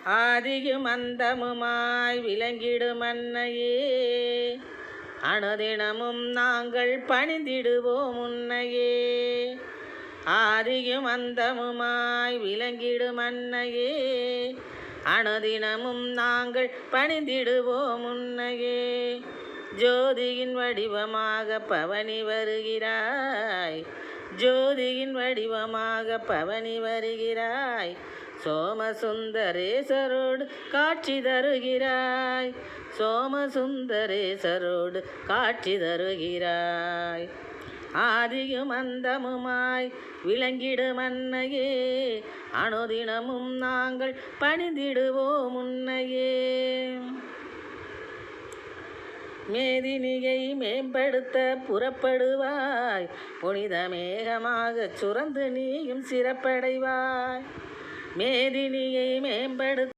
ஆதியும் அந்தமுமாய் விளங்கிடும் அன்னையே, அனுதினமும் நாங்கள் பணிந்திடுவோம் உன்னையே. ஆதியும் அந்தமுமாய் விளங்கிடும் அன்னையே, அனுதினமும் நாங்கள் பணிந்திடுவோம் உன்னையே. ஜோதியின் வடிவமாக பவனி வருகிறாய், ஜோதியின் வடிவமாக பவனி வருகிறாய். சோமசுந்தரேசரோடு காட்சி தருகிறாய், சோமசுந்தரேசரோடு காட்சி தருகிறாய். ஆதியும் அந்தமுமாய் விளங்கிடும் அன்னையே, அனுதினமும் நாங்கள் பணிந்திடுவோம் உன்னையே. மேதினியை மேம்படுத்த புறப்படுவாய், புனித மேகமாக சுரந்து நீயும் சிறப்படைவாய். மேதினியை மேம்படுத்த